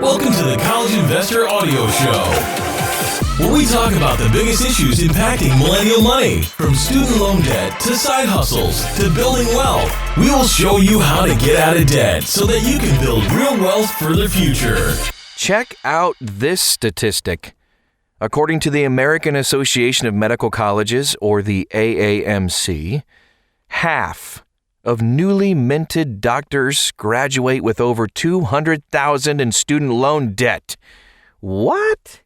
Welcome to the College Investor Audio Show, where we talk about the biggest issues impacting millennial money, from student loan debt to side hustles to building wealth. We will show you how to get out of debt so that you can build real wealth for the future. Check out this statistic. According to the American Association of Medical Colleges, or the AAMC, half of newly minted doctors graduate with over $200,000 in student loan debt. What?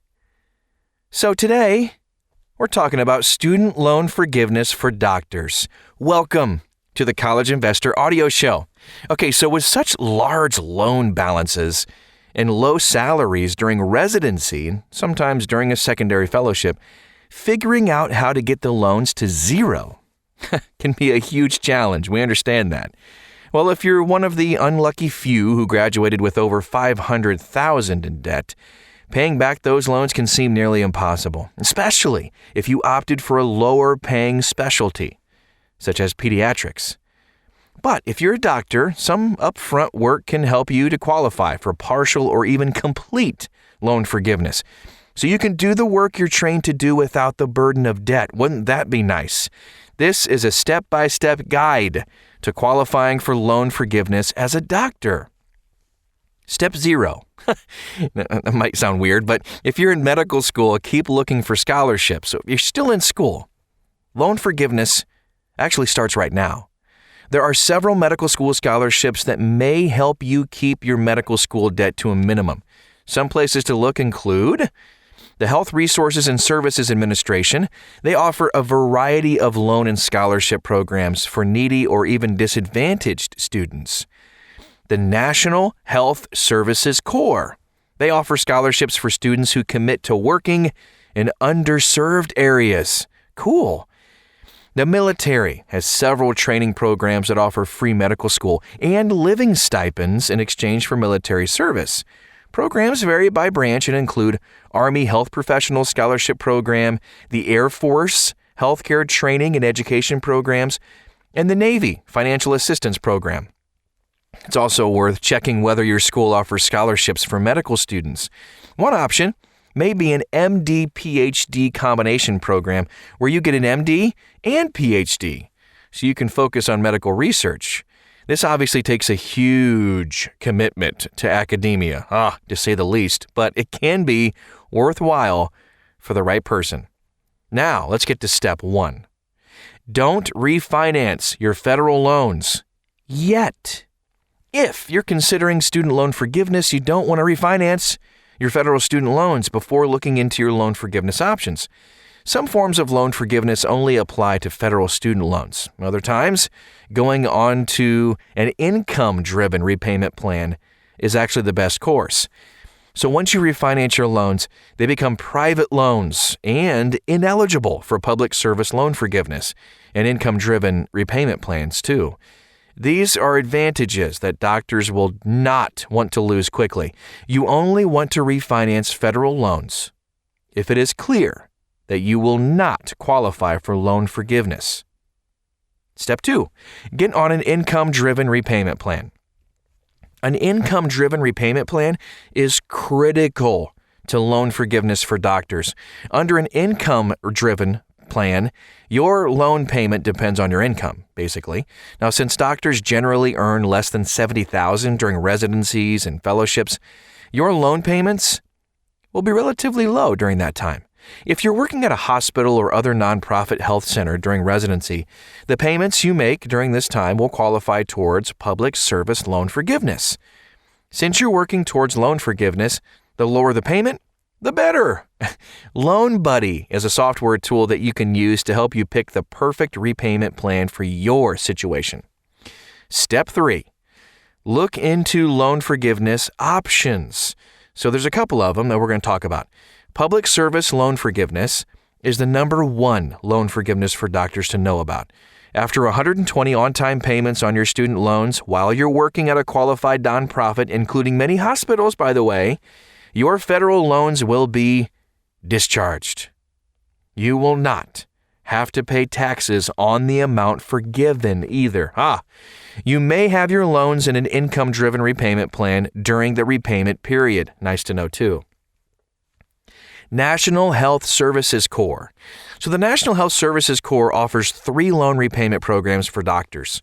So today, we're talking about student loan forgiveness for doctors. Welcome to the College Investor Audio Show. Okay, so with such large loan balances and low salaries during residency, and sometimes during a secondary fellowship, figuring out how to get the loans to zero can be a huge challenge. We understand that. Well, if you're one of the unlucky few who graduated with over $500,000 in debt, paying back those loans can seem nearly impossible, especially if you opted for a lower-paying specialty, such as pediatrics. But if you're a doctor, some upfront work can help you to qualify for partial or even complete loan forgiveness, so you can do the work you're trained to do without the burden of debt. Wouldn't that be nice? This is a step-by-step guide to qualifying for loan forgiveness as a doctor. Step 0. That might sound weird, but if you're in medical school, keep looking for scholarships. So if you're still in school, loan forgiveness actually starts right now. There are several medical school scholarships that may help you keep your medical school debt to a minimum. Some places to look include the Health Resources and Services Administration. They offer a variety of loan and scholarship programs for needy or even disadvantaged students. The National Health Services Corps. They offer scholarships for students who commit to working in underserved areas. Cool. The military has several training programs that offer free medical school and living stipends in exchange for military service. Programs vary by branch and include Army Health Professional Scholarship Program, the Air Force Healthcare Training and Education Programs, and the Navy Financial Assistance Program. It's also worth checking whether your school offers scholarships for medical students. One option may be an MD-PhD combination program where you get an MD and PhD, so you can focus on medical research. This obviously takes a huge commitment to academia, to say the least, but it can be worthwhile for the right person. Now, let's get to step 1. Don't refinance your federal loans yet. If you're considering student loan forgiveness, you don't want to refinance your federal student loans before looking into your loan forgiveness options. Some forms of loan forgiveness only apply to federal student loans. Other times, going on to an income-driven repayment plan is actually the best course. So once you refinance your loans, they become private loans and ineligible for public service loan forgiveness and income-driven repayment plans too. These are advantages that doctors will not want to lose quickly. You only want to refinance federal loans if it is clear that you will not qualify for loan forgiveness. Step 2, get on an income-driven repayment plan. An income-driven repayment plan is critical to loan forgiveness for doctors. Under an income-driven plan, your loan payment depends on your income, basically. Now, since doctors generally earn less than $70,000 during residencies and fellowships, your loan payments will be relatively low during that time. If you're working at a hospital or other nonprofit health center during residency, the payments you make during this time will qualify towards public service loan forgiveness. Since you're working towards loan forgiveness, the lower the payment, the better. Loan Buddy is a software tool that you can use to help you pick the perfect repayment plan for your situation. Step 3, look into loan forgiveness options. So there's a couple of them that we're going to talk about. Public service loan forgiveness is the number 1 loan forgiveness for doctors to know about. After 120 on-time payments on your student loans while you're working at a qualified nonprofit, including many hospitals, by the way, your federal loans will be discharged. You will not have to pay taxes on the amount forgiven either. You may have your loans in an income-driven repayment plan during the repayment period. Nice to know too. National Health Services Corps. So the National Health Services Corps offers 3 loan repayment programs for doctors.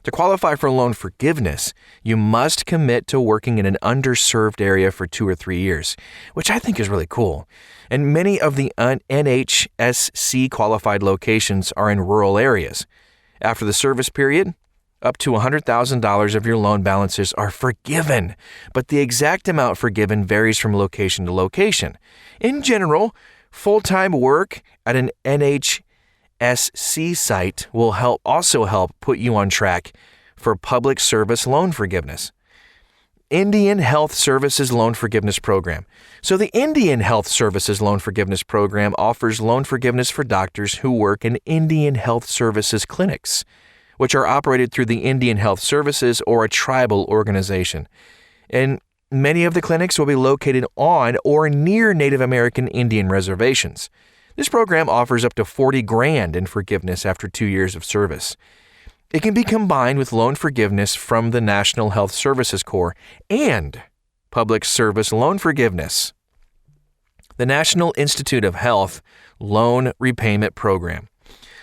To qualify for loan forgiveness, you must commit to working in an underserved area for 2 or 3 years, which I think is really cool. And many of the NHSC qualified locations are in rural areas. After the service period, up to $100,000 of your loan balances are forgiven, but the exact amount forgiven varies from location to location. In general, full-time work at an NHSC site will also help put you on track for public service loan forgiveness. Indian Health Services Loan Forgiveness Program. So the Indian Health Services Loan Forgiveness Program offers loan forgiveness for doctors who work in Indian Health Services clinics, which are operated through the Indian Health Services or a tribal organization. And many of the clinics will be located on or near Native American Indian reservations. This program offers up to $40,000 in forgiveness after 2 years of service. It can be combined with loan forgiveness from the National Health Services Corps and public service loan forgiveness. The National Institute of Health Loan Repayment Program.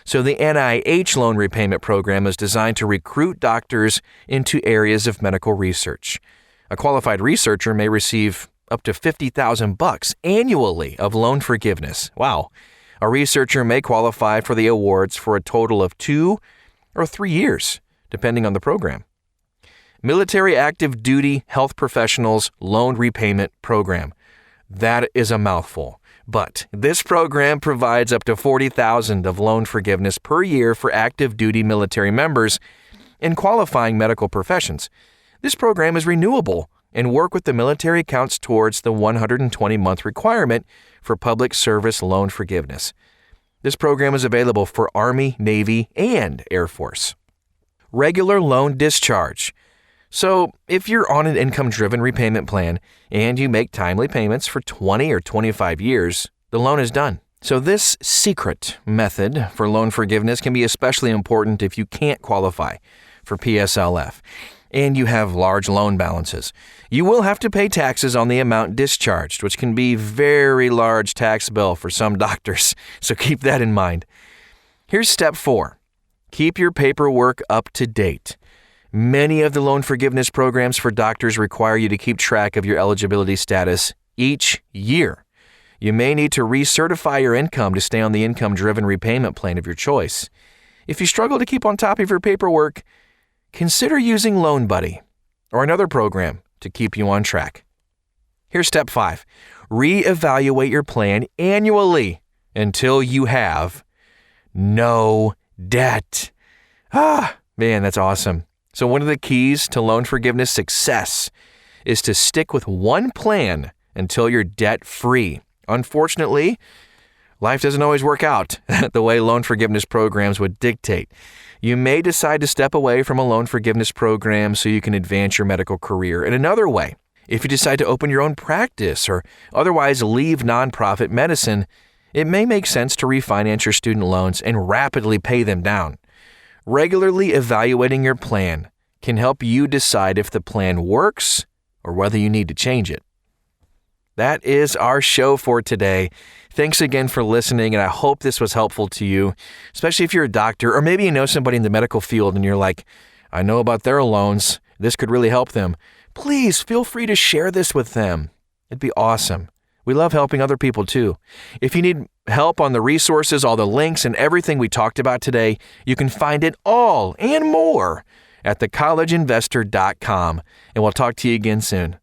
So the NIH Loan Repayment Program is designed to recruit doctors into areas of medical research. A qualified researcher may receive up to $50,000 annually of loan forgiveness. Wow. A researcher may qualify for the awards for a total of 2 or 3 years, depending on the program. Military Active Duty Health Professionals Loan Repayment Program. That is a mouthful, but this program provides up to $40,000 of loan forgiveness per year for active duty military members in qualifying medical professions. This program is renewable, and work with the military counts towards the 120-month requirement for public service loan forgiveness. This program is available for Army, Navy, and Air Force. Regular loan discharge. So, if you're on an income-driven repayment plan and you make timely payments for 20 or 25 years, the loan is done. So this secret method for loan forgiveness can be especially important if you can't qualify for PSLF and you have large loan balances. You will have to pay taxes on the amount discharged, which can be a very large tax bill for some doctors, so keep that in mind. Here's step 4. Keep your paperwork up to date. Many of the loan forgiveness programs for doctors require you to keep track of your eligibility status each year. You may need to recertify your income to stay on the income-driven repayment plan of your choice. If you struggle to keep on top of your paperwork, consider using Loan Buddy or another program to keep you on track. Here's step 5. Reevaluate your plan annually until you have no debt. Man, that's awesome. So one of the keys to loan forgiveness success is to stick with one plan until you're debt-free. Unfortunately, life doesn't always work out the way loan forgiveness programs would dictate. You may decide to step away from a loan forgiveness program so you can advance your medical career in another way. If you decide to open your own practice or otherwise leave nonprofit medicine, it may make sense to refinance your student loans and rapidly pay them down. Regularly evaluating your plan can help you decide if the plan works or whether you need to change it. That is our show for today. Thanks again for listening, and I hope this was helpful to you, especially if you're a doctor or maybe you know somebody in the medical field and you're like, I know about their loans. This could really help them. Please feel free to share this with them. It'd be awesome. We love helping other people too. If you need help on the resources, all the links, and everything we talked about today, you can find it all and more at thecollegeinvestor.com. And we'll talk to you again soon.